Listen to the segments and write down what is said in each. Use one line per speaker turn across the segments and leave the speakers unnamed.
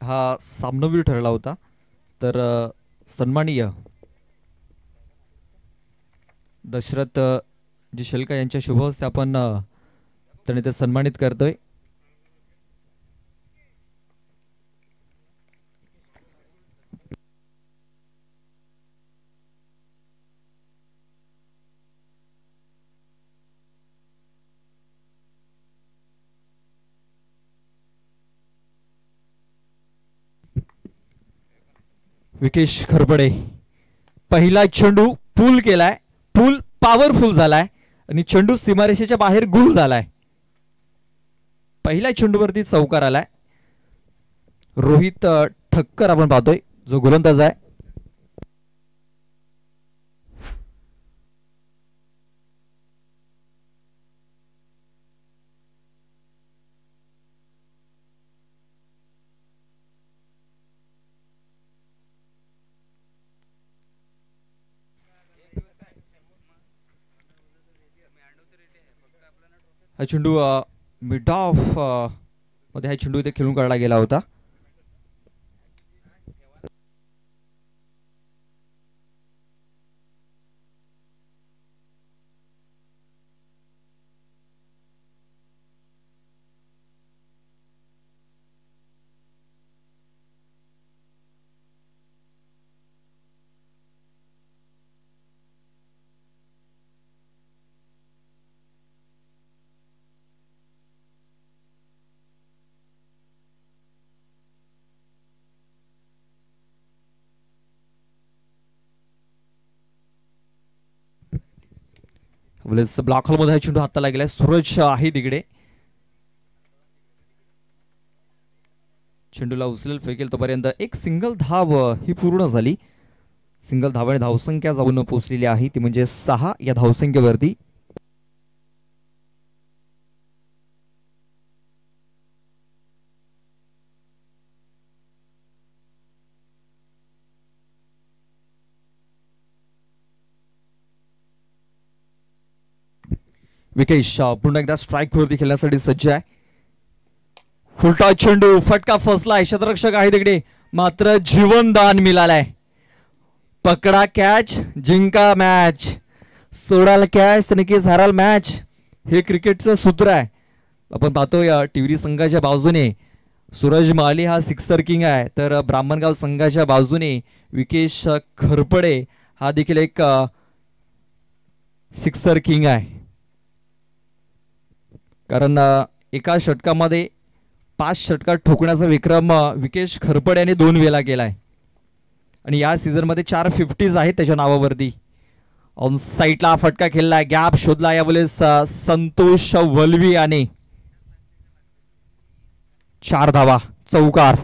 हा सामनावीर ठरला होता. तर सन्माननीय दशरथ जी शेलका यांच्या शुभहस्ते आपण त्यांनी ते सन्मानित करतोय. विकेश खरपडे पहिला चेंडू पूल केलाय. पूल पॉवरफुल झालाय आणि चेंडू सीमारेषेच्या बाहेर गुल झालाय. पहिल्या चेंडूवरती चौकार आलाय. रोहित ठक्कर आपण पाहतोय जो गोलंदाज आहे. हा चेंडू मिड ऑफ मध्ये हा चेंडू इथे खेळून काढला गेला होता. ब्लॉक हॉल मध्ये हा चेंडू हाताला गेलाय. सूरज आहे तिकडे. चेंडूला उचलेल फेकेल तोपर्यंत एक सिंगल धाव ही पूर्ण झाली. सिंगल धावाने धावसंख्या जाऊन पोहोचलेली आहे ती म्हणजे 6 या धावसंख्येवरती. विकेश पुन्हा एकदा स्ट्राईक वरती खेळण्यासाठी सज्ज आहे. फुलटा चेंडू फटका फसलाय. क्षेत्ररक्षक आहे तिकडे मात्र जीवनदान मिळालंय. पकडा कॅच जिंका मॅच. सोडाल कॅच नक्कीच हाराल मॅच. हे क्रिकेटचं सूत्र आहे. आपण पाहतोय टिवरी संघाच्या बाजूने सूरज माली हा सिक्सर किंग आहे. तर ब्राह्मणगाव संघाच्या बाजूने विकेश खरपडे हा देखील एक सिक्सर किंग आहे. कारण एका षटकामध्ये 5 षटकात ठोकण्याचा विक्रम विकेश खरपडे याने 2 वेळा केलाय. आणि या सीझन मध्ये 4 50s आहेत त्याच्या नावावरती. ऑन साईडला फटका खेळलाय. गॅप शोधला यावेळेस संतोष वलवी याने. 4 धावा चौकार.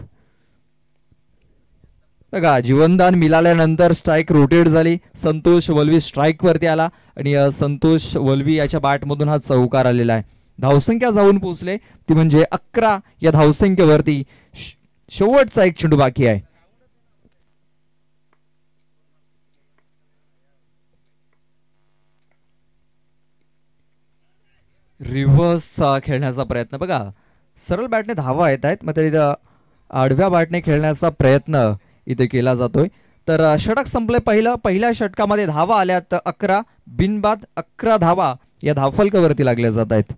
बघा जीवनदान मिळाल्यानंतर स्ट्राईक रोटेट झाली. संतोष वलवी स्ट्राईक वरती आला आणि संतोष वलवी याच्या बॅट मधून हा चौकार आलेला आहे. धावसंख्या जाऊन पोहोचले ती म्हणजे 11 या धावसंख्येवरती. शेवटचा एक चेंडू बाकी आहे. रिव्हर्स खेळण्याचा प्रयत्न. बघा सरळ बॅटने धावा येत आहेत मात्र इथं आडव्या बॅटने खेळण्याचा प्रयत्न इथे केला जातोय. तर षटक संपले पहिलं. पहिल्या षटकामध्ये धावा आल्यात 11. बिनबाद 11 धावा या धावफलकावरती लागल्या जात आहेत.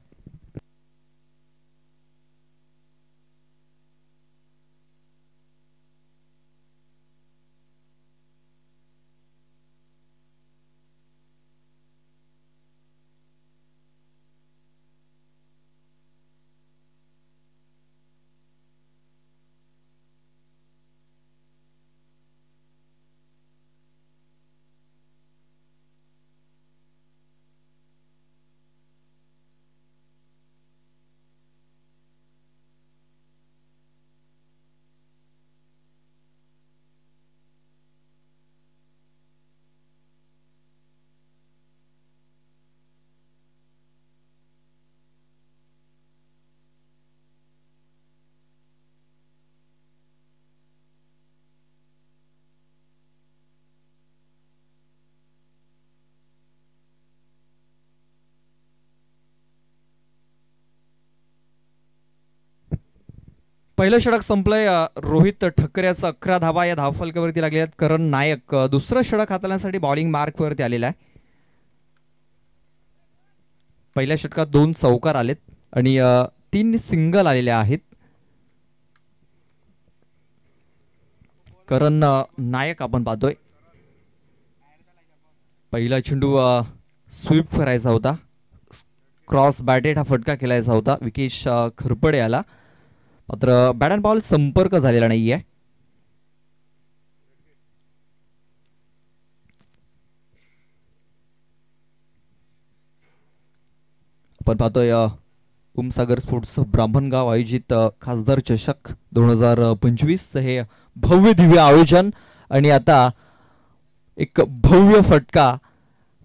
पहिलं षटक संपलंय. रोहित ठक्कऱ्याचा 11 धावा या धावफलकावरती लागलेल्या आहेत. करण नायक दुसरं षटक हाताळण्यासाठी बॉलिंग मार्क वरती आलेला आहे. पहिल्या षटकात 2 चौकार आलेत आणि 3 सिंगल आलेले आहेत. करण नायक आपण पाहतोय. पहिला चेंडू स्वीप करायचा होता, क्रॉस बॅटेड हा फटका खेळायचा होता. विकेश खरपडे आला, मात्र बॅट अँड बॉल संपर्क झालेला नाहीये. आपण पाहतोय उमसागर स्पोर्ट्स ब्राह्मणगाव आयोजित खासदार चषक 2025 हे भव्य दिव्य आयोजन. आणि आता एक भव्य फटका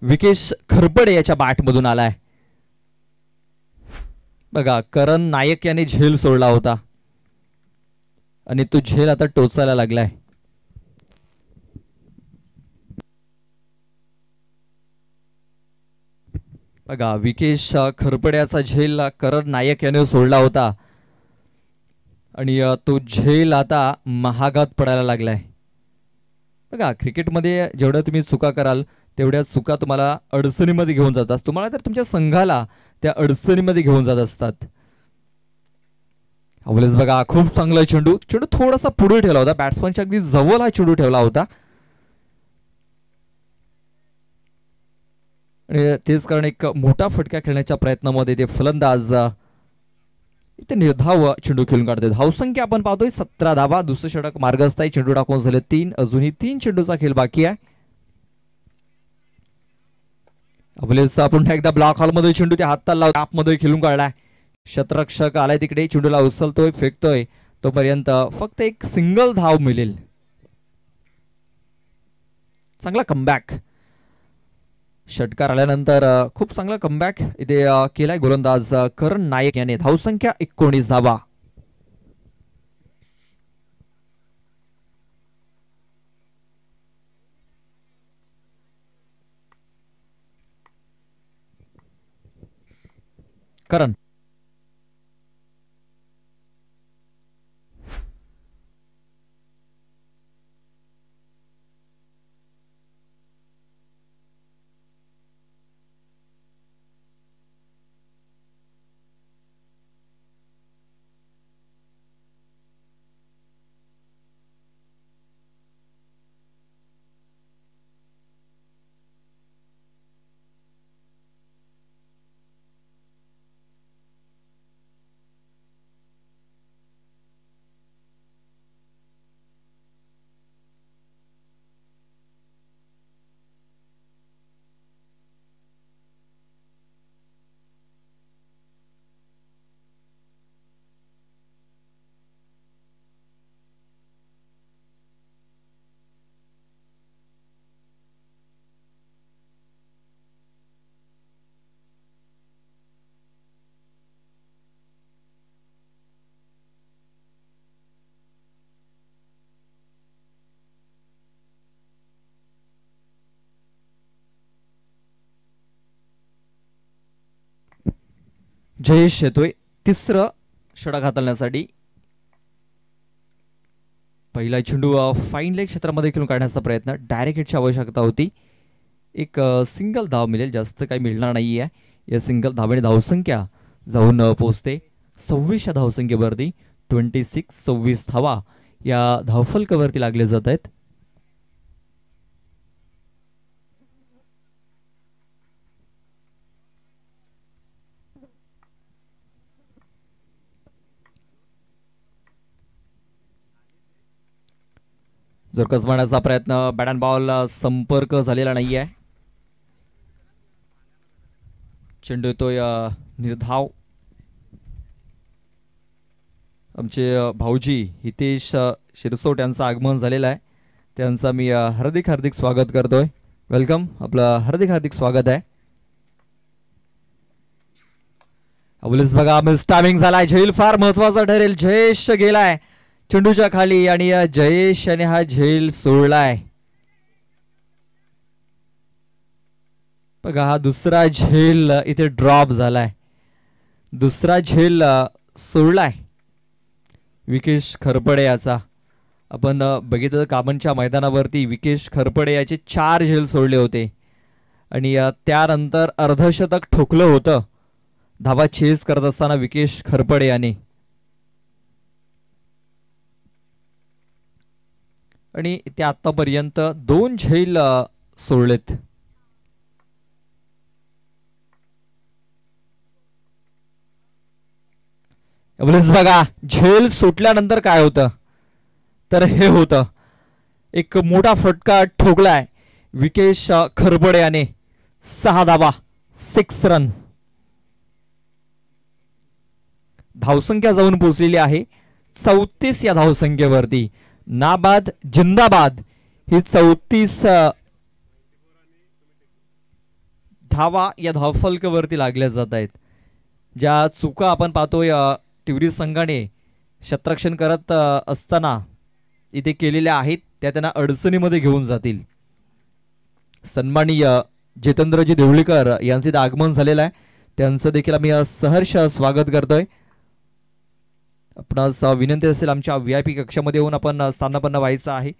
विकेश खरपडे याच्या बॅटमधून आलाय. बघा, करण नायक याने झेल सोडला होता आणि तो झेल आता टोचायला लागलाय. बघा, विकेश खरपड्याचा झेल करण नायक याने सोडला होता आणि तो झेल आता महागात पडायला लागलाय. बघा, क्रिकेटमध्ये जेवढ्या तुम्ही चुका कराल तेवढ्या चुका तुम्हाला अडचणीमध्ये घेऊन जातात, तुम्हाला तर तुमच्या संघाला त्या अडचणीमध्ये घेऊन जात असतात. अवलेस बघा, खूप चांगला चेंडू थोडासा पुढे ठेवला होता, बॅट्समनच्या अगदी जवळ हा चेंडू ठेवला होता आणि तेच कारण एक मोठा फटका खेळण्याच्या प्रयत्नामध्ये ते फलंदाज इथे निर्धाव चेंडू खेळून काढतोय. धावसंख्या आपण पाहतोय 17 धावा. दुसरं षटक मार्गस्थ आहे, चेंडू टाकून झाले 3. अजूनही 3 चेंडूचा खेळ बाकी आहे. अवलेस पुन्हा एकदा ब्लॉक हॉलमध्ये चेंडू त्या हाताला आतमध्ये खेळून काढलाय. शतरक्षक आलाय तिकडे, चेंडूला उचलतोय, फेकतोय. तोपर्यंत फक्त एक सिंगल धाव मिळेल. चांगला कमबॅक षटकार आल्यानंतर खूप चांगला कमबॅक इथे केलाय गोलंदाज करण नायक याने. धावसंख्या 19 धावा. करण जयेश येतोय तिसरं षटक हाताळण्यासाठी. पहिला चेंडू फाईन लेग क्षेत्रामध्ये खेळून काढण्याचा प्रयत्न, डायरेक्ट हिटची आवश्यकता होती. एक सिंगल धाव मिळेल, जास्त काही मिळणार नाहीये. या सिंगल धावेने धावसंख्या जाऊन पोहोचते 26 धावसंख्येवरती. 26 धावा या धावफलकावरती लागले जात आहेत. जोरकस मारण्याचा प्रयत्न, बॅट अँड बॉल संपर्क झालेला नाहीये. चेंडू येतोय निर्धाव. आमचे भाऊजी हितेश शिरसोट यांचं आगमन झालेलं आहे, त्यांचा मी हार्दिक स्वागत करतोय. वेलकम, आपलं हार्दिक स्वागत आहे. अवलेस बघा, मिस टायमिंग झालाय, झेल फार महत्वाचा ठरेल. जयेश गेलाय चेंडूच्या खाली आणि जयेश याने हा झेल सोडलाय. बघा, हा दुसरा झेल इथे ड्रॉप झालाय, दुसरा झेल सोडलाय. विकेश खरपडे याचा आपण बघितलं कामनच्या मैदानावरती विकेश खरपडे याचे 4 झेल सोडले होते आणि त्यानंतर अर्धशतक ठोकलं होतं धावा चेस करत असताना विकेश खरपडे याने. आणि ते आतापर्यंत 2 झेल सोडलेत. बघा झेल सुटल्यानंतर काय होतं तर हे होतं एक मोठा फटका ठोकलाय विकेश खरपडे याने. 6 धावा 6 रन. धावसंख्या जाऊन पोहोचलेली आहे 34 या धावसंख्येवरती. नाबाद जिंदाबाद ही 34 धावा या धावफलकावरती लागल्या जात आहेत. ज्या चुका आपण पाहतोय टिवरी संघाने क्षेत्ररक्षण करत असताना इथे केलेल्या आहेत त्या त्यांना अडचणीमध्ये घेऊन जातील. सन्माननीय जितेंद्रजी देवळीकर यांचे आगमन झालेलं आहे त्यांचं देखील आम्ही सहर्ष स्वागत करतोय. आपणास विनंती असेल आमच्या VIP कक्षामध्ये येऊन आपण स्थानापन्न व्हायचं आहे.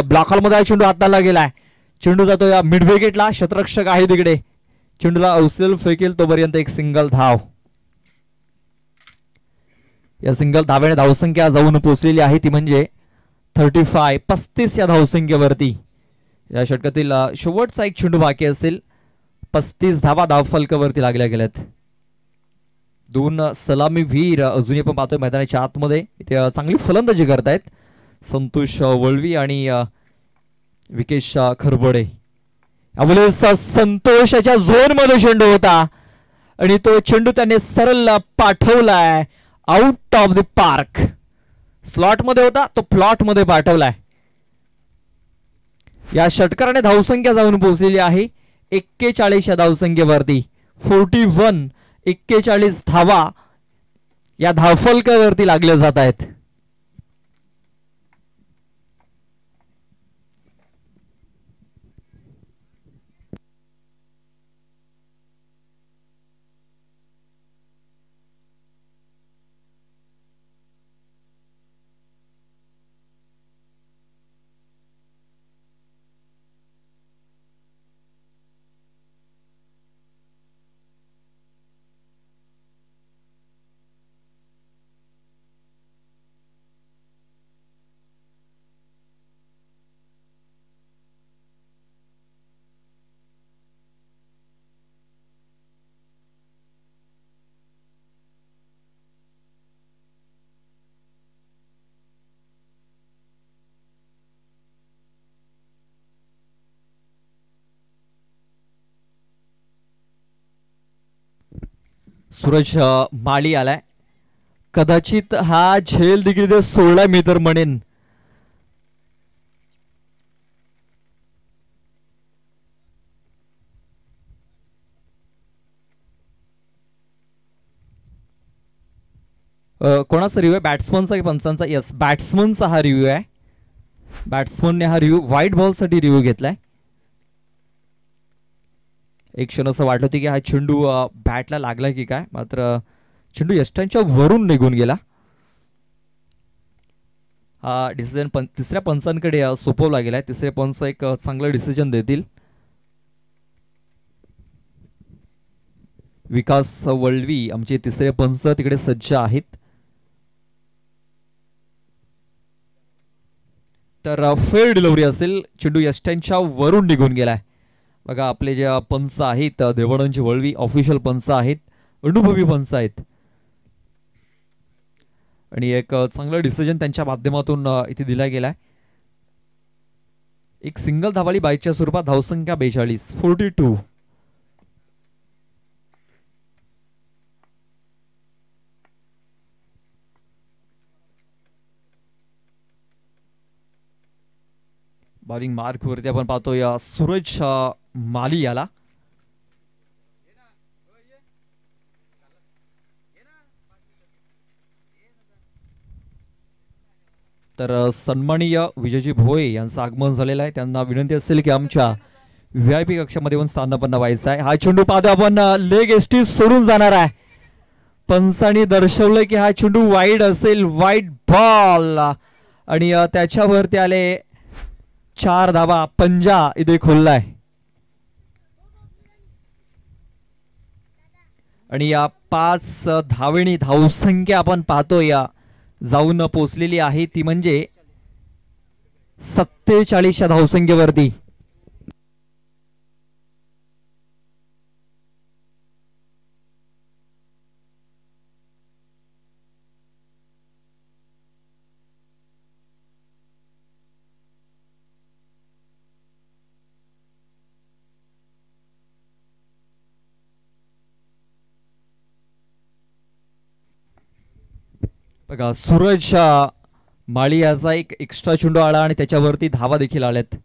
ब्लॉक हॉलमध्ये चेंडू हाताला गेलाय. चेंडू जातो या मिड विकेटला. क्षेत्ररक्षक आहे तिकडे. चेंडूला अवसेल फेकेल तोपर्यंत एक सिंगल धाव. या सिंगल धाव्याने धावसंख्या जाऊन पोहोचलेली आहे ती म्हणजे 35 या धावसंख्येवरती. या षटकातील शेवटचा एक चेंडू बाकी असेल. 35 धावा धावफलकावरती लागल्या गेल्यात. 2 सलामीवीर अजूनही आपण पाहतोय मैदानाच्या आतमध्ये इथे चांगली फलंदाजी करतायत. संतोष वळवी आणि विकेश खरपडे. संतोषाच्या झोन मध्ये चेंडू होता आणि तो चेंडू त्याने सरळ पाठवलाय out of the park. Slot मध्ये होता तो प्लॉट मध्ये पाठवलाय. या षटकाराने धावसंख्या जाऊन पोहोचलेली आहे 41 या धावसंख्येवरती. 41 धावा या धावफलकावरती लागल्या जात आहेत. सूरज माळी आलाय. कदाचित हा झेल देखील सोडला मी तर म्हणेन. कोणाचा रिव्ह्यू आहे बॅट्समनचा की पंचांचा? यस बॅट्समनचा हा रिव्ह्यू आहे. बॅट्समनने हा रिव्ह्यू व्हाईट बॉल साठी रिव्ह्यू घेतलाय. एक क्षण असं वाटत होती की हा चेंडू बॅटला लागला की काय मात्र चेंडू यष्टांच्या वरून निघून गेला. हा डिसिजन तिसऱ्या पंचांकडे सोपवला गेलाय. तिसरे पंच एक चांगलं डिसिजन देतील. विकास वळवी आमचे तिसरे पंच तिकडे सज्ज आहेत. तर फेअर डिलिव्हरी असेल. चेंडू यष्टांच्या वरून निघून गेलाय. बघा आपले जे पंच आहेत देवानंदजी वळवी ऑफिशियल पंच आहेत. अनुभवी पंच आहेत आणि एक चांगलं डिसिजन त्यांच्या माध्यमातून इथे दिला गेलाय. एक सिंगल धावाली बाईच्या स्वरूपात. धावसंख्या 42. बॉलिंग मार्क वरती आपण पाहतोय सूरज माली याला. तर सन्माननीय विजयजी भोये यांचं आगमन झालेलं आहे. त्यांना विनंती असेल की आमच्या VIP कक्षामध्ये येऊन स्थानापन्न व्हायचं आहे. हा चेंडू पाहतो आपण लेग एसटी सोडून जाणार आहे पंचांनी दर्शवलं की हा चेंडू वाईड असेल, वाईड बॉल, आणि त्याच्यावरती आले 4 धावा. पंजा इथे खुललाय आणि या 5 धावेनी धावसंख्या आपण पाहतोय जाऊन पोचलेली आहे, ती म्हणजे 47 या धावसंख्येवरती. बघा सूरज माळी याचा एक एक्स्ट्रा चेंडू आला आणि त्याच्यावरती धावा देखील आल्यात.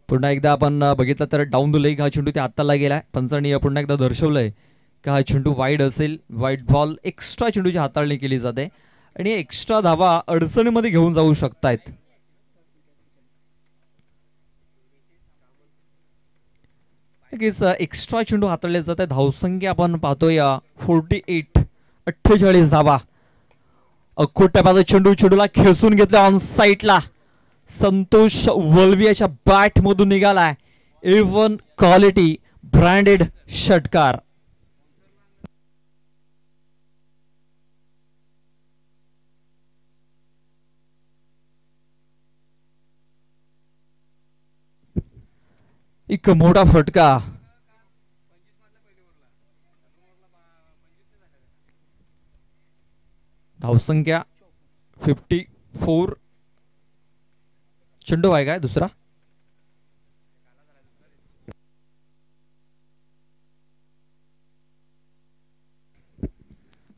पुन्हा एकदा आपण बघितलं तर डाऊन द लेग हा चेंडू त्या हाताला गेलाय. पंचांनी पुन्हा एकदा दर्शवलंय की हा चेंडू वाईड असेल, वाईड बॉल. एक्स्ट्रा चेंडूची हाताळणी केली जाते आणि एक्स्ट्रा धावा अडचणीमध्ये घेऊन जाऊ शकतायत. एक्स्ट्रा चेंडू हाताळले जात आहे. धावसंख्या आपण पाहतोय 48 धावा. अकोट्या बाजू चेंडूला खेचून घेतला ऑन साईडला. संतोष वलवियाच्या बॅट मधून निघालाय A1 क्वालिटी ब्रँडेड षटकार. एक मोठा फटका. धावसंख्या 54. चेंडू आहे काय दुसरा.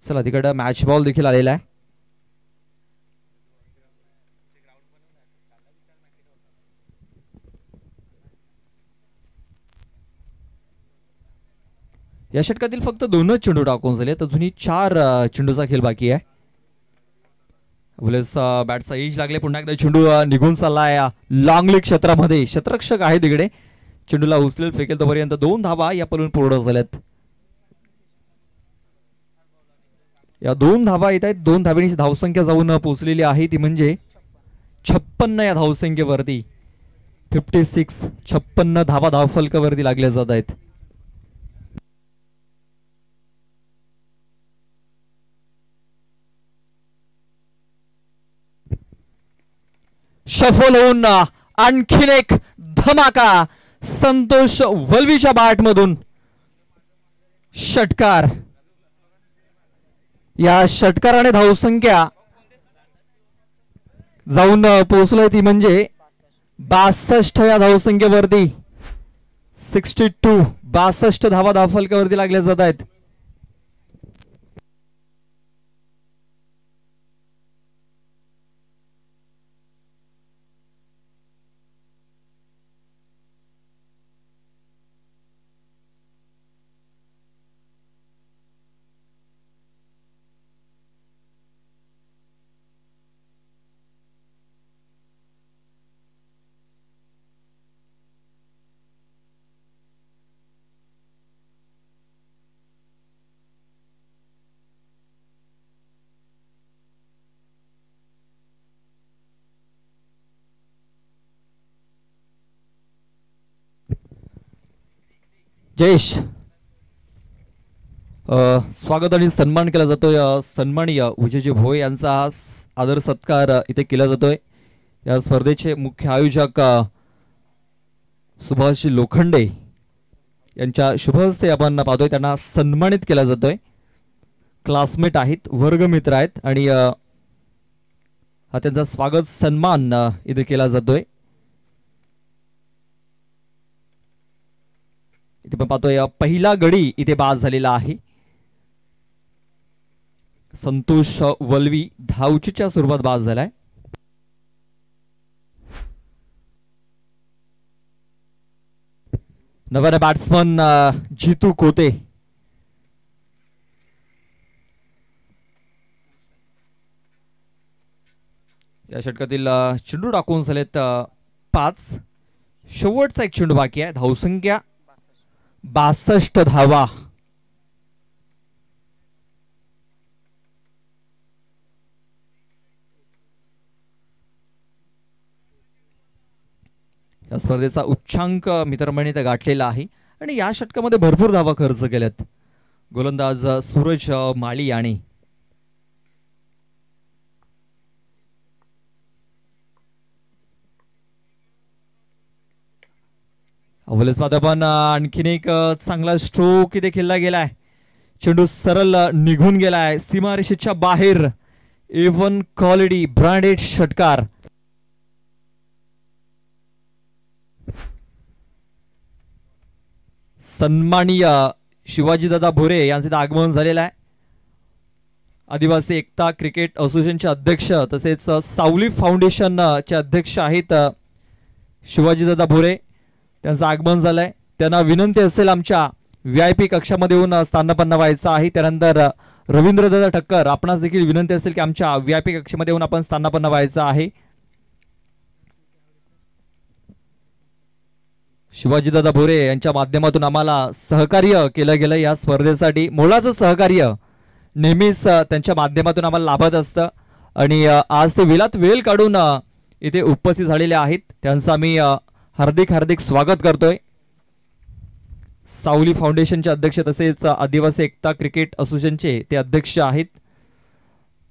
चला तिकडं मॅच बॉल देखील आलेला आहे. या षटकातील फक्त 2च चेंडू टाकून झाले, तर अजूनही 4 चेंडूचा खेळ बाकी आहे. बॅटचा एज लागले. पुन्हा एकदा चेंडू निघून चाललाय लॉंग लेग क्षेत्रामध्ये. क्षेत्ररक्षक आहे तिकडे, चेंडूला उचलेल फेकेल तोपर्यंत 2 धावा या पलून पूर्ण झाल्यात. या 2 धावा येत आहेत. 2 धावांची धावसंख्या जाऊन पोहोचलेली आहे, ती म्हणजे 56 या धावसंख्येवरती. 56 धावा धावफलकावरती लागल्या जात आहेत. शफल होऊन आणखीन एक धमाका. संतोष वलवीच्या बॅट मधून षटकार. या षटकाराने धावसंख्या जाऊन पोहोचलोय, ती म्हणजे 62 या धावसंख्येवरती. 62 धावा धावफलकावरती लागल्या जात आहेत. जयेश, स्वागत आणि सन्मान केला जातोय. सन्माननीय विजयजी भोये यांचा आदर सत्कार इथे केला जातोय. या स्पर्धेचे मुख्य आयोजक सुभाष लोखंडे यांच्या शुभ हस्ते आपण पाहतोय, त्यांना सन्मानित केला जातोय. क्लासमेट आहेत, वर्गमित्र आहेत आणि हा त्यांचा स्वागत सन्मान इथे केला जातोय. इथे पण पाहतोय पहिला गडी इथे बाद झालेला आहे. संतोष वलवी धावचीच्या स्वरूपात बाद झालाय. नव्याने बॅट्समन जितू कोते. या षटकातील चेंडू टाकून झालेत 5. शेवटचा एक चेंडू बाकी आहे. धावसंख्या 62 धावा. या स्पर्धेचा उच्चांक मित्रमंडळीने गाठलेला आहे आणि या षटकामध्ये भरपूर धावा खर्च केल्यात गोलंदाज सूरज माळी आणि अवलेच पण आणखीन एक चांगला स्ट्रोक इथे खेळला गेलाय. चेंडू सरळ निघून गेलाय सीमारेषेच्या बाहेर. एवन क्वालिटी ब्रँडेड षटकार. सन्माननीय शिवाजीदादा भोरे यांचे आगमन झालेलं आहे. आदिवासी एकता क्रिकेट असोसिएशनचे अध्यक्ष तसेच सावली फाउंडेशनचे अध्यक्ष आहेत शिवाजीदादा भोरे. त्यांचं आगमन झालंय. त्यांना विनंती असेल आमच्या VIP कक्षामध्ये येऊन स्थानापन्न व्हायचं आहे. त्यानंतर रवींद्रदादा ठक्कर आपणास देखील विनंती असेल की आमच्या VIP कक्षामध्ये येऊन आपण स्थानापन्न व्हायचं आहे. शिवाजीदादा भोरे यांच्या माध्यमातून आम्हाला सहकार्य केलं गेलं या स्पर्धेसाठी. मोलाचं सहकार्य नेहमीच त्यांच्या माध्यमातून आम्हाला लाभत असतं आणि आज ते वेळात वेळ काढून इथे उपस्थित झालेले आहेत. त्यांचं आम्ही हार्दिक हार्दिक स्वागत करतोय. सावली फाउंडेशनचे अध्यक्ष तसेच आदिवासी एकता क्रिकेट असोसिएशनचे ते अध्यक्ष आहेत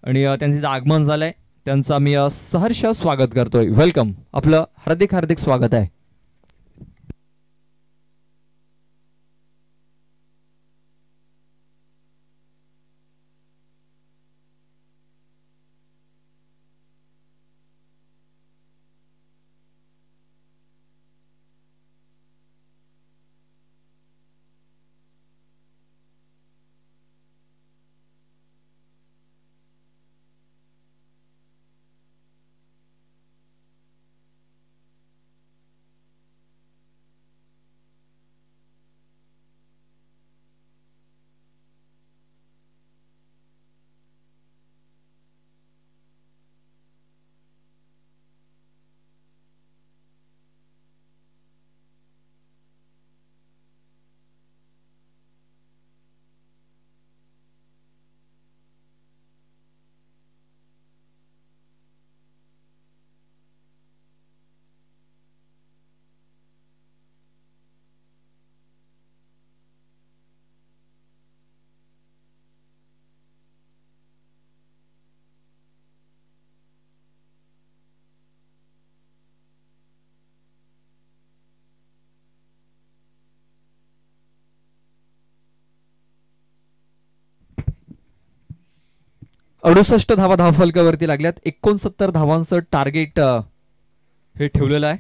आणि त्यांचे आगमन झालंय. त्यांचं आम्ही सहर्ष स्वागत करतोय. वेलकम. आपलं हार्दिक हार्दिक स्वागत आहे. अडुसष्ट धावा धावफलकावरती लागल्यात. 69 धावांचं टार्गेट हे ठेवलेलं आहे.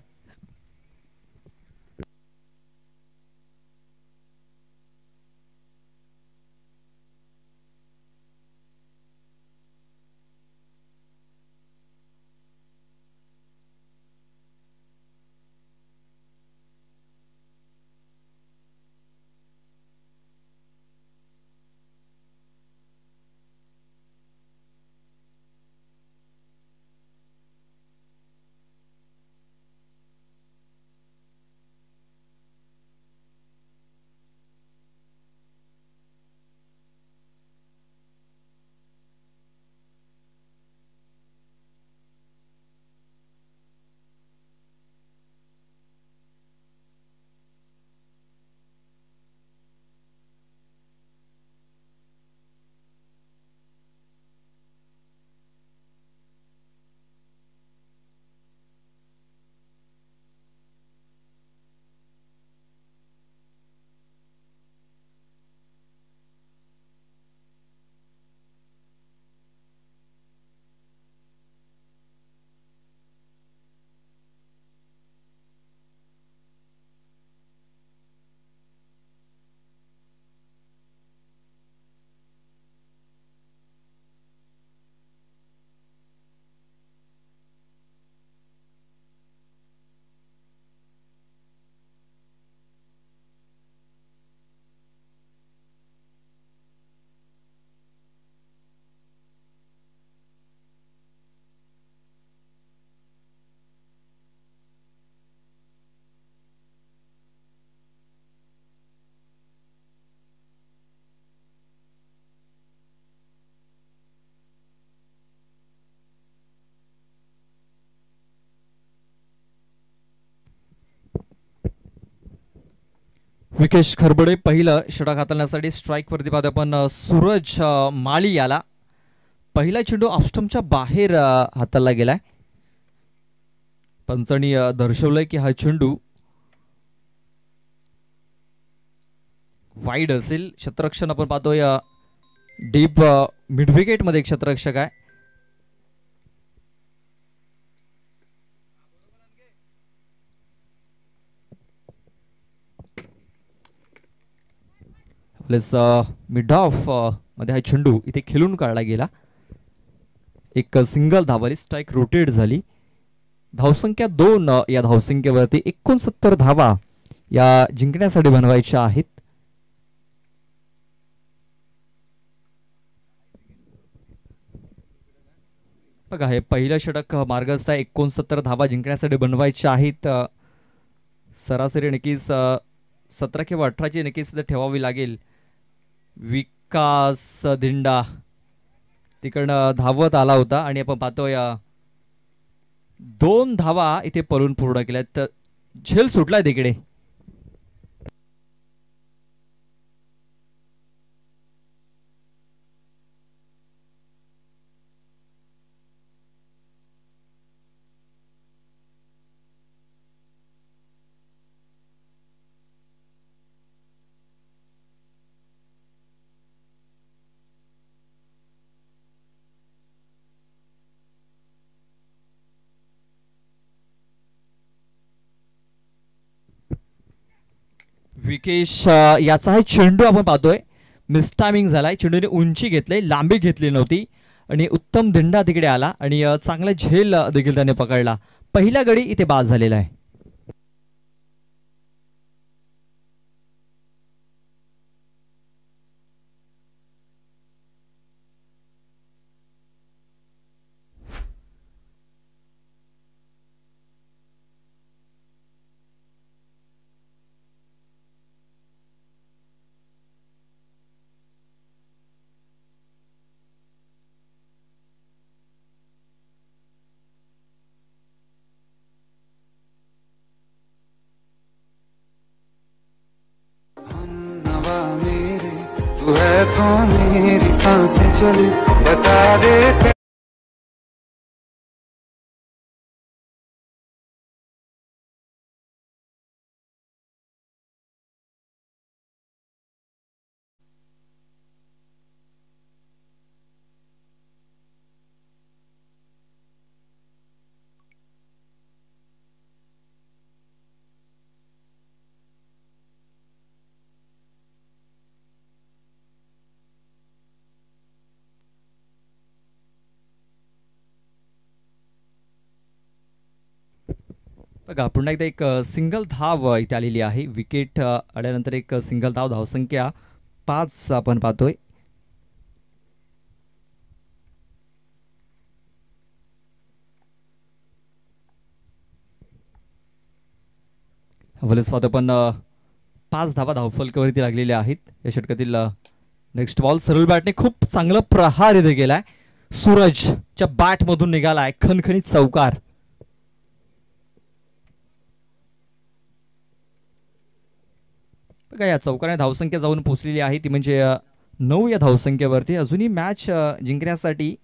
विकेश खरबडे पहिलं षटक हाताळण्यासाठी स्ट्राईक वरती पाहतो आपण सूरज माळी याला. पहिला चेंडू ऑफस्टमच्या बाहेर हाताळला गेलाय. पंचांनी दर्शवलंय की हा चेंडू वाईड असेल. क्षेत्ररक्षण आपण पाहतोय डीप मिड विकेट मध्ये क्षेत्ररक्षक आहे. मिड ऑफ मध्ये हा चेंडू इथे खेळून काढला गेला. एक सिंगल धावाली. स्ट्राईक रोटेट झाली. धावसंख्या 2 या धावसंख्येवरती 69 धावा या जिंकण्यासाठी बनवायच्या आहेत. बघा हे पहिलं षटक मार्गस्थ आहे. 69 धावा जिंकण्यासाठी बनवायच्या आहेत. सरासरी नक्कीच 17 किंवा 18ची नक्कीच ठेवावी लागेल. विकास धिंडा तिकडनं धावत आला होता आणि आपण पाहतोय 2 धावा इथे पळून पूर्ण केल्यात. तर झेल सुटलाय तिकडे. विकेश याचा चेंडू आपण पाहतोय मिस टायमिंग झालाय. चेंडूने उंची घेतली, लांबी घेतली नव्हती आणि उत्तम धिंडा तिकडे आला आणि चांगला झेल देखील त्याने पकडला. पहिल्या गडी इथे बाद झालेला आहे.
तू है तो मेरी सांसें चली बता दे.
बघा पुन्हा एकदा एक सिंगल धाव इथे आलेली आहे. विकेट आल्यानंतर एक सिंगल धाव. धावसंख्या 5 आपण पाहतोय. वलेस पाहतो पण 5 धावा धावफलकावरती लागलेल्या आहेत या षटकातील. नेक्स्ट बॉल सरळ बॅटने खूप चांगला प्रहार इथे गेलाय. सूरजच्या बॅट मधून निघालाय खणखणीत चौकार. बघा या चौकाने धावसंख्या जाऊन पोहोचलेली आहे ती म्हणजे 9 या धावसंख्येवरती. अजूनही मॅच जिंकण्यासाठी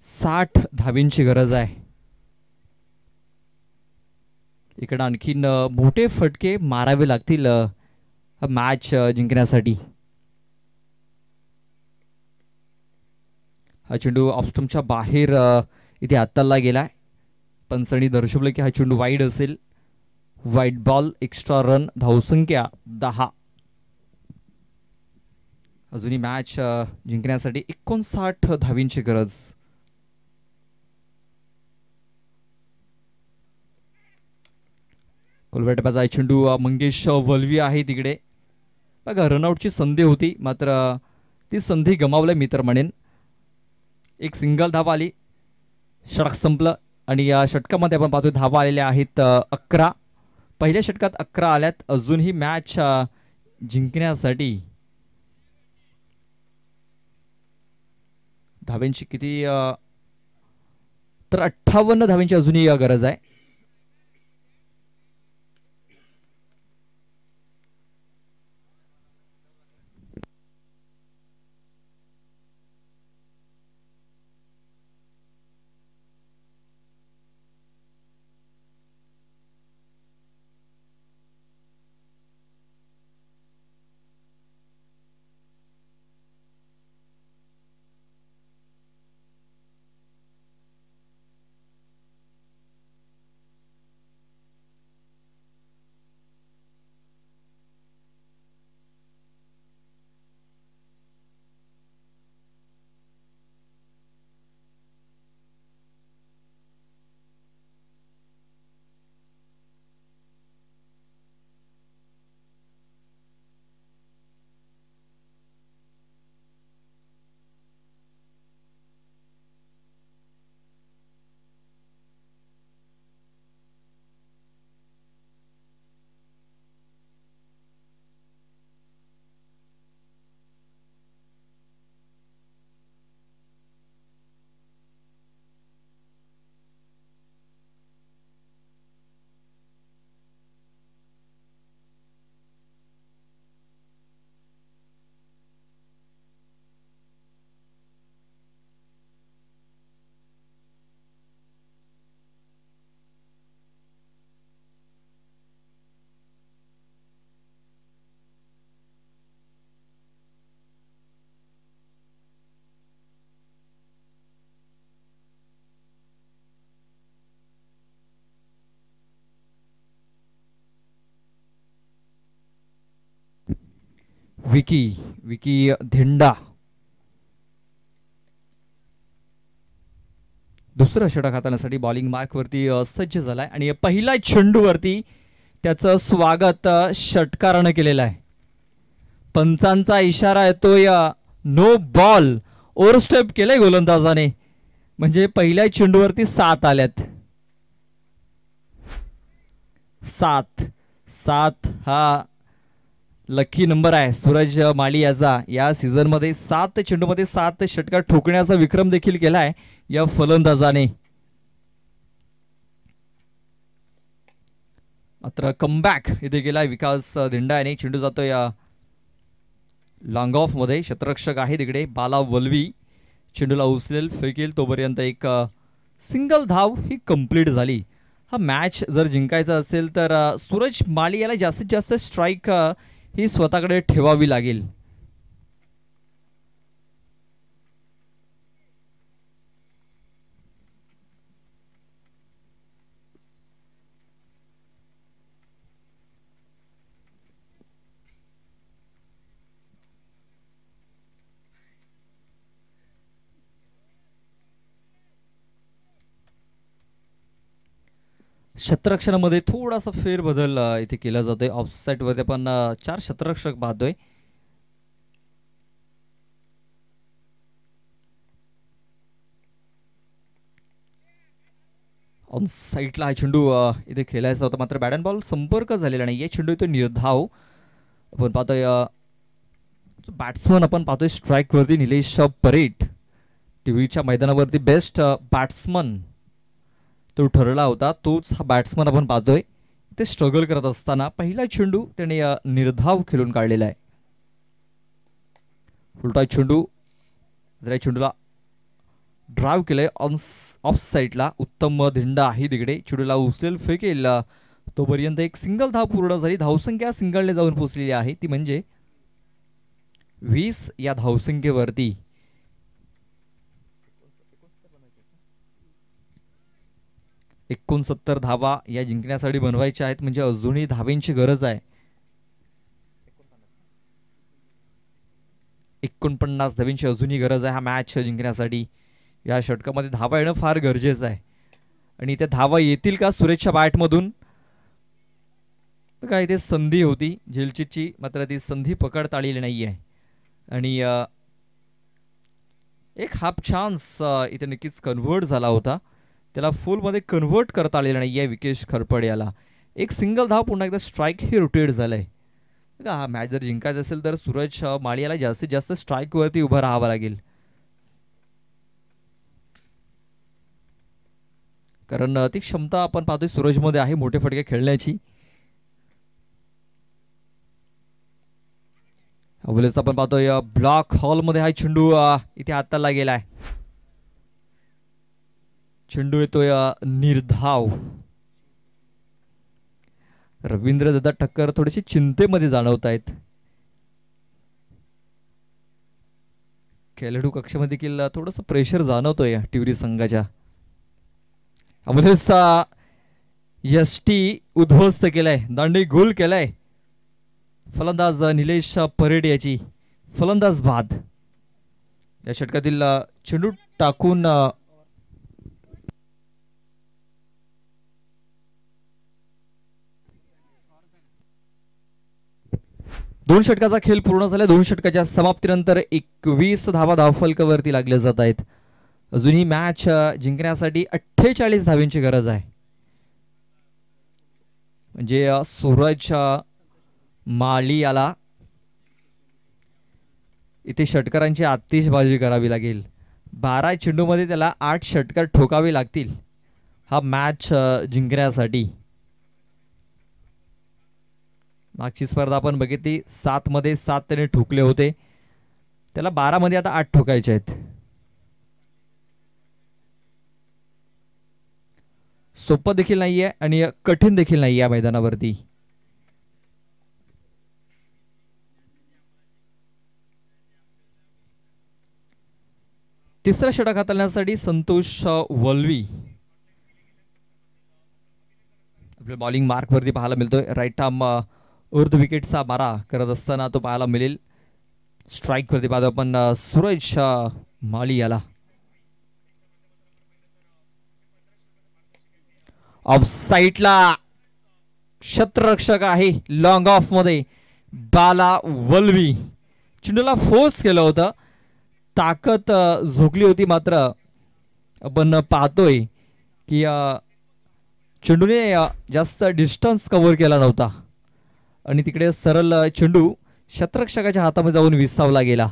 60 धावींची गरज आहे. इकडे आणखीन मोठे फटके मारावे लागतील मॅच जिंकण्यासाठी. हा चेंडू ऑफस्टमच्या बाहेर इथे हाताळला गेलाय. पंचांनी दर्शवलं की हा चेंडू वाईड असेल. वाईट बॉल. Extra run. धावसंख्या 10. अजूनही मॅच जिंकण्यासाठी 59 धावींची गरज. कोलबेटाचा चेंडू मंगेश वलवी आहे तिकडे. बघा रनआउटची संधी होती मात्र ती संधी गमावली मी तर म्हणेन. एक सिंगल धावा आली. षटक संपलं आणि या षटकामध्ये आपण पाहतोय धावा आलेल्या आहेत 11. पहिल्या षटकात 11 आल्यात. अजूनही मॅच जिंकण्यासाठी धाव्यांची किती तर 58 धाव्यांची अजूनही गरज आहे. विकी विकी धिंडा दुसरं षटक हाताळण्यासाठी बॉलिंग मार्कवरती सज्ज झालाय आणि पहिल्या चेंडूवरती त्याचं स्वागत षटकारानं केलेलं आहे. पंचांचा इशारा येतोय नो बॉल. ओव्हरस्टेप केलंय गोलंदाजाने, म्हणजे पहिल्या चेंडूवरती 7 आल्यात. 7 हा लकी नंबर आहे सूरज माली याचा. या सीझन मध्ये 7 चेंडूमध्ये 7 षटकार ठोकण्याचा विक्रम देखील केलाय या फलंदाजाने. मात्र कमबॅक इथे गेलाय विकास धिंडा याने. चेंडू जातोय लॉंग ऑफ मध्ये. क्षेत्ररक्षक आहे तिकडे बाला वल्वी. चेंडूला उचलेल फेकेल तोपर्यंत एक सिंगल धाव ही कंप्लीट झाली. हा मॅच जर जिंकायचा असेल तर सूरज माली याला जास्तीत जास्त स्ट्राईक ही स्वतःकडे ठेवावी लागेल. क्षेत्ररक्षणामध्ये थोडासा फेरबदल इथे केला जातोय. ऑफसाईड वरती आपण 4 क्षेत्ररक्षक पाहतोय. ऑन साईडला हा चेंडू इथे खेळायचा होता, मात्र बॅट अँड बॉल संपर्क झालेला नाही. या चेंडू इथे निर्धाव आपण पाहतोय. बॅट्समन आपण पाहतोय स्ट्राईक वरती निलेश परेट. टीव्हीच्या मैदानावरती बेस्ट बॅट्समन तो ठरला होता, तोच हा बॅट्समन आपण पाहतोय. ते स्ट्रगल करत असताना पहिला चेंडू त्याने निर्धाव खेळून काढलेला आहे. उलटा चेंडू चेंडूला ड्राईव्ह केलंय ऑफ साईडला. उत्तम धिंडा आहे तिकडे. चेंडूला उचलेल फेकेल तोपर्यंत एक सिंगल धाव पूर्ण झाली. धावसंख्या सिंगलने जाऊन पोहोचलेली आहे, ती म्हणजे 20 या धावसंख्येवरती. एकोणसत्तर धावा या जिंकण्यासाठी बनवायच्या आहेत, म्हणजे अजूनही धावेंची गरज आहे. 49 धावेंची अजूनही गरज आहे हा मॅच जिंकण्यासाठी. या षटकामध्ये धावा येणं फार गरजेचं आहे आणि त्या धावा येतील का सुरेशच्या बॅटमधून? काय इथे संधी होती झेलचीची, मात्र ती संधी पकडता आलेली नाही आहे आणि एक हाफ चान्स इथे नक्कीच कन्व्हर्ट झाला होता, त्याला फुलमध्ये कन्व्हर्ट करता आलेला नाही आहे विकेश खरपड याला. एक सिंगल धाव पुन्हा एकदा स्ट्राईक हे रोटेट झालंय. हा मॅच जर जिंकायचा असेल तर सूरज माळी याला जास्तीत जास्त स्ट्राईक वरती उभं राहावं लागेल, कारण ती क्षमता आपण पाहतोय सूरजमध्ये आहे मोठे फटके खेळण्याची. अवलेच आपण पाहतोय ब्लॉक हॉल मध्ये हा चेंडू इथे हाताला गेलाय. चेंडू येतोय निर्धाव. रवींद्र दादा ठक्कर थोडीशी चिंतेमध्ये जाणवत आहेत. खेळाडू कक्षामध्ये देखील थोडस प्रेशर जाणवतोय टिवरी संघाच्या. अवलेचा यष्टी उद्ध्वस्त केलाय, दांडी गोल केलाय. फलंदाज निलेश परेड याची फलंदाज बाद. या षटकातील चेंडू टाकून दोन षटकाचा खेळ पूर्ण झाला. 2 षटकाच्या समाप्तीनंतर 21 धावा धावफलकावरती लागल्या जात आहेत. अजूनही मॅच जिंकण्यासाठी 48 धावांची गरज आहे, म्हणजे सूरज माळी याला इथे षटकारांची आतिषबाजी करावी लागेल. 12 चेंडूमध्ये त्याला 8 षटकार ठोकावे लागतील हा मॅच जिंकण्यासाठी. मागची स्पर्धा आपण बघितली 7 मध्ये 7 त्याने ठोकले होते, त्याला 12 मध्ये आता 8 ठोकायचे आहेत. सोपं देखील नाहीये आणि कठीण देखील नाही या मैदानावरती. तिसरा षटक हाताळण्यासाठी संतोष वल्वी आपल्या बॉलिंग मार्क वरती पाहायला मिळतोय. राईट आर्म अर्ध विकेटचा मारा करत असताना तो पाहायला मिळेल. स्ट्राईक वरती पाहतो आपण सूरज माळी याला. ऑफ साईडला क्षेत्ररक्षक आहे लॉंग ऑफ मध्ये बाला वल्वी. चेंडूला फोर्स केलं होतं, ताकद झोकली होती, मात्र आपण पाहतोय की चेंडूने जास्त डिस्टन्स कव्हर केला नव्हता आणि तिकडे सरळ चेंडू क्षेत्ररक्षकाच्या हातामध्ये जाऊन विसावला गेला.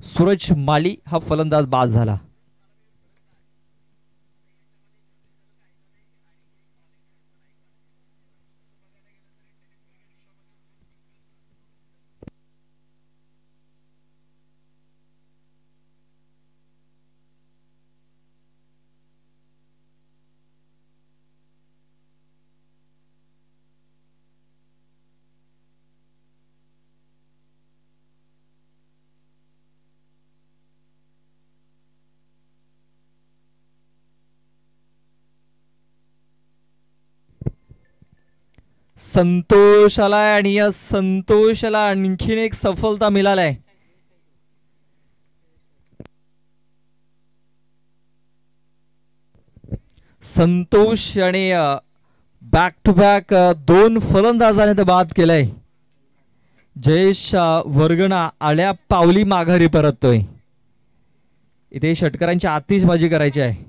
सूरज माली हा फलंदाज बाद झाला. संतोष आलाय आणि या संतोषला आणखीन एक सफलता मिळालाय. संतोष आणि बॅक टू बॅक 2 फलंदाजाने बाद केलाय. जयेश वर्गणा आल्या पावली माघारी परततोय. इथे षटकारांची आतिषबाजी करायची आहे.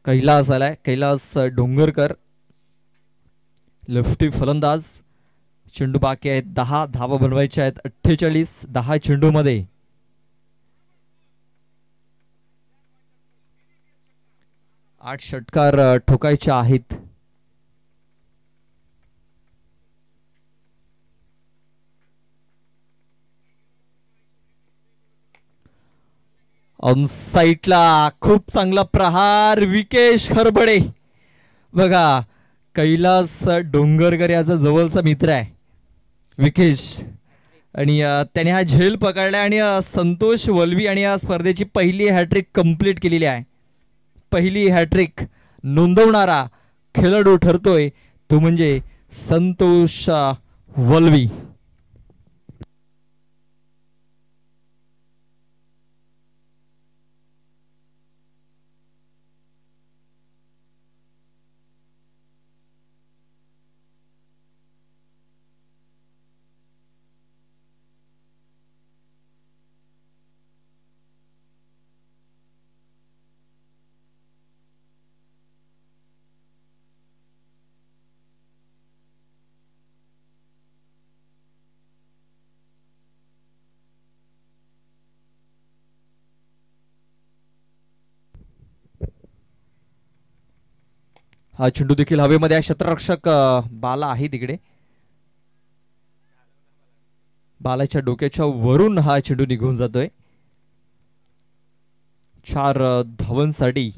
कैलास आलाय, कैलास डोंगरकर लेफ्टी फलंदाज. चेंडू बाकी आहेत 10 धावा बनवायच्या आहेत 48 10 चेंडू मध्ये. आठ षटकार ठोकायचे आहेत. ऑन साईडला खूप चांगला प्रहार विकेश खरबडे. बघा, कैलास डोंगरकर याचा जवळचा मित्र आहे विकेश, आणि त्याने हा झेल पकडला आणि संतोष वल्वी आणि या स्पर्धेची पहिली हॅट्रिक कंप्लीट केलेली आहे. पहिली हॅट्रिक नोंदवणारा खेळाडू ठरतोय तो म्हणजे संतोष वल्वी. हा चेंडू देखील हवेमध्ये आहे. क्षेत्ररक्षक बाला आहे तिकडे. बालाच्या डोक्याच्या वरून हा चेंडू निघून जातोय. 4 धावांसाठी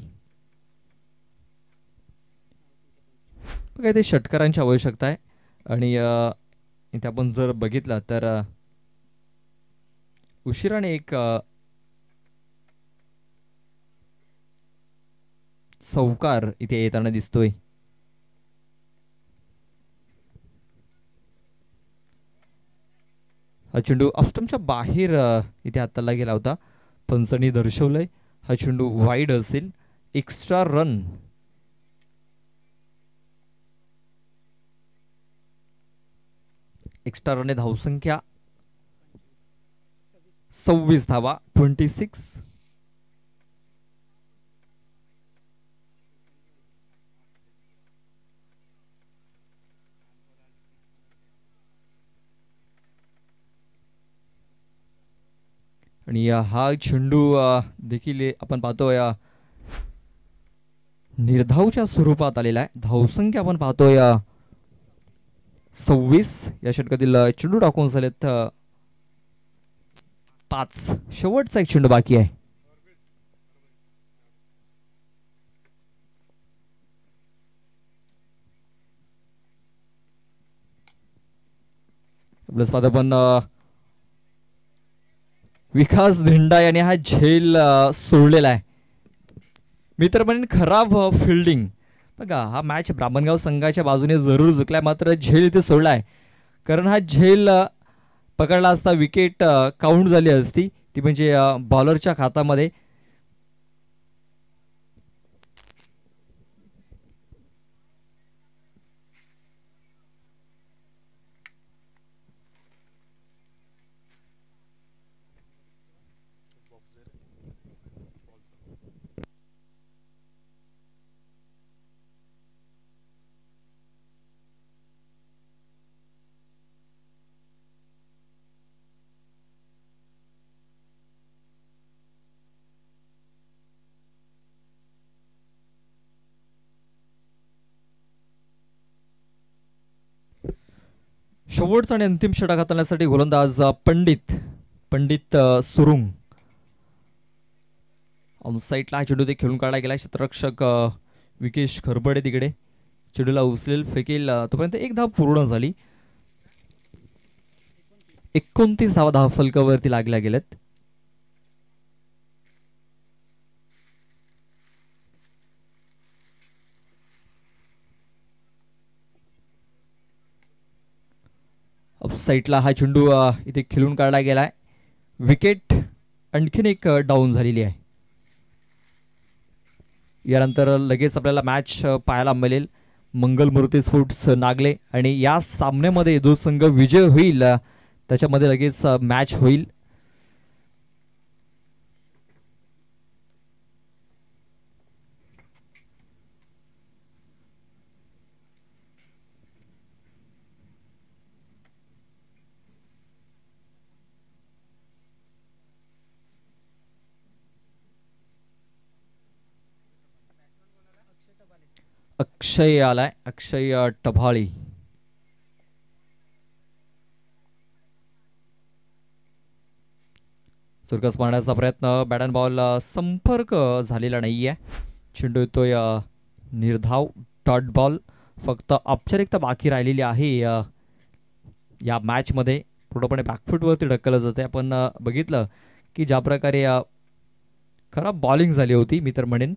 ते षटकारांची आवश्यकता आहे. आणि इथे आपण जर बघितलं तर उशिराने एक चौकार इथे येताना दिसतोय. हा चेंडू ऑफस्टंपच्या बाहेर इथे हाताला गेला होता. पंचांनी दर्शवलंय हा चेंडू वाईड असेल. Extra run. एक्स्ट्रा रन धावसंख्या 26 धावा 26. आणि हा चेंडू देखील आपण पाहतोय निर्धावच्या स्वरूपात आलेला आहे. धावसंख्या आपण पाहतोय 26. या षटकातील चेंडू टाकून झालेत 5. शेवटचा एक चेंडू बाकी आहे. प्लस पाहतो पण विकास धिंडा याने हा झेल सोडलेला आहे. मी तर म्हणेन खराब फिल्डिंग. बघा हा मॅच ब्राह्मणगाव संघाच्या बाजूने जरूर जिंकलाय, मात्र झेल इथे सोडलाय. कारण हा झेल पकडला असता विकेट काउंट झाली असती, ती म्हणजे बॉलरच्या खात्यामध्ये. शेवटचा आणि अंतिम षटक हाताळण्यासाठी गोलंदाज पंडित सुरुंग. ऑन साईडला चेंडू ते खेळून काढला गेला. क्षेत्ररक्षक विकेश खरबडे तिकडे चेंडूला उचलेल फेकेल, तोपर्यंत एक धाव पूर्ण झाली. 29 धावा फलकावरती लागल्या गेल्यात. साईडला हा चेंडू इथे खेळून काढला गेलाय. विकेट आणखीन एक डाऊन झालेली आहे. यानंतर लगेच आपल्याला मॅच पाहायला मिळेल मंगलमूर्ती स्पोर्ट्स नागले, आणि या सामन्यामध्ये जो संघ विजय होईल त्याच्यामध्ये लगेच मॅच होईल. अक्षय आलाय, अक्षय टभाळी. चुरकस मारण्याचा प्रयत्न, बॅट अँड बॉल संपर्क झालेला नाहीये. चेंडू येतोय निर्धाव डॉट बॉल. फक्त औपचारिकता बाकी राहिलेली आहे या मॅच मध्ये. पूर्णपणे बॅकफुटवरती ढकललं जाते. आपण बघितलं की ज्या प्रकारे खराब बॉलिंग झाली होती मी तर म्हणेन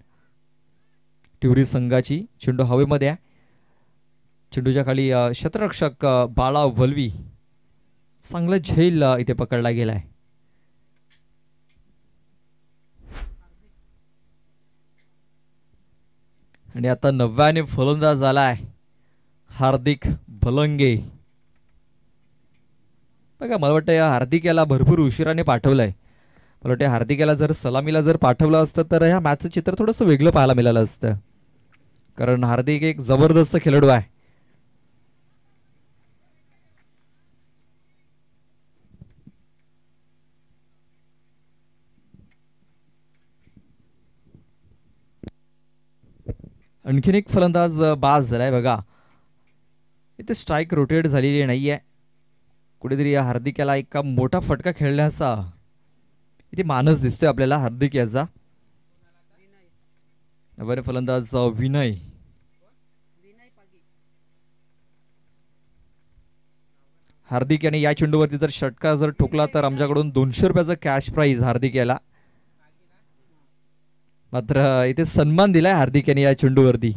टिवरी संघाची. चेंडू हवेमध्ये आहे. चेंडूच्या खाली क्षेत्ररक्षक बाळा वल्वी. चांगला झेल इथे पकडला गेलाय. आणि आता नव्याने फलंदाज झालाय हार्दिक भलंगे. बघा मला वाटतं या हार्दिक याला भरपूर उशिराने पाठवलंय. मला वाटतं हार्दिक याला जर सलामीला जर पाठवलं असतं तर ह्या मॅचचं चित्र थोडंसं वेगळं पाहायला मिळालं असतं. कारण हार्दिक एक जबरदस्त खेळाडू आहे. आणखीन एक फलंदाज बाद झालाय. बघा इथे स्ट्राईक रोटेट झालेली नाहीये. कुठेतरी या हार्दिक याला एक मोठा फटका खेळण्याचा इथे मानस दिसतोय आपल्याला हार्दिक याचा. नवीन फलंदाज विनय. हार्दिक याने या चेंडूवरती जर षटकार जर ठोकला तर आमच्याकडून 200 रुपयाचा कॅश प्राइज हार्दिक याला. मात्र इथे सन्मान दिलाय हार्दिक याने या चेंडूवरती.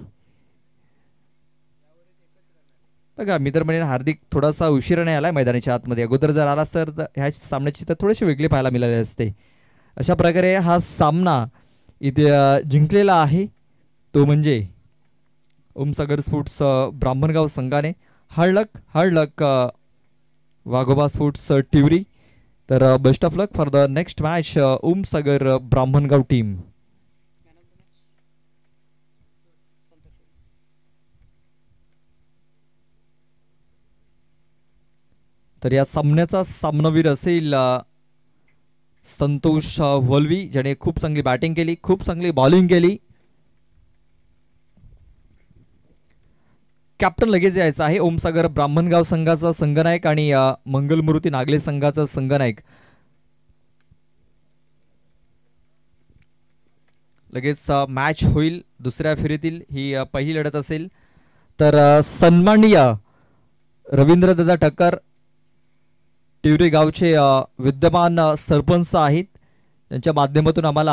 बघा मी तर म्हणेन हार्दिक थोडासा उशिराने आलाय मैदानाच्या आतमध्ये. अगोदर जर आला तर ह्या सामन्याची तर थोडेसे वेगळे पाहायला मिळाले असते. अशा प्रकारे हा सामना इथे जिंकलेला आहे तो म्हणजे ओमसागर स्पोर्ट्स ब्राह्मणगाव संघाने. हार्ड लक वाघोबा स्पोर्ट्स टिवरी. तर best of luck for the next match Omsagar Brahmangaon team. तर या सामन्याचा सामनावीर असेल संतोष वल्वी, ज्याने खूप चांगली बॅटिंग केली, खूप चांगली बॉलिंग केली. कॅप्टन लगेच यायचा आहे ओमसागर ब्राह्मणगाव संघाचा संघनायक आणि मंगलमूर्ती नागले संघाचा संघनायक. लगेच मॅच होईल दुसऱ्या फेरीतील. ही पहिली लढत असेल. तर सन्माननीय रवींद्रदादा ठक्कर तिवरी गावचे विद्यमान सरपंच आहेत, त्यांच्या माध्यमातून आम्हाला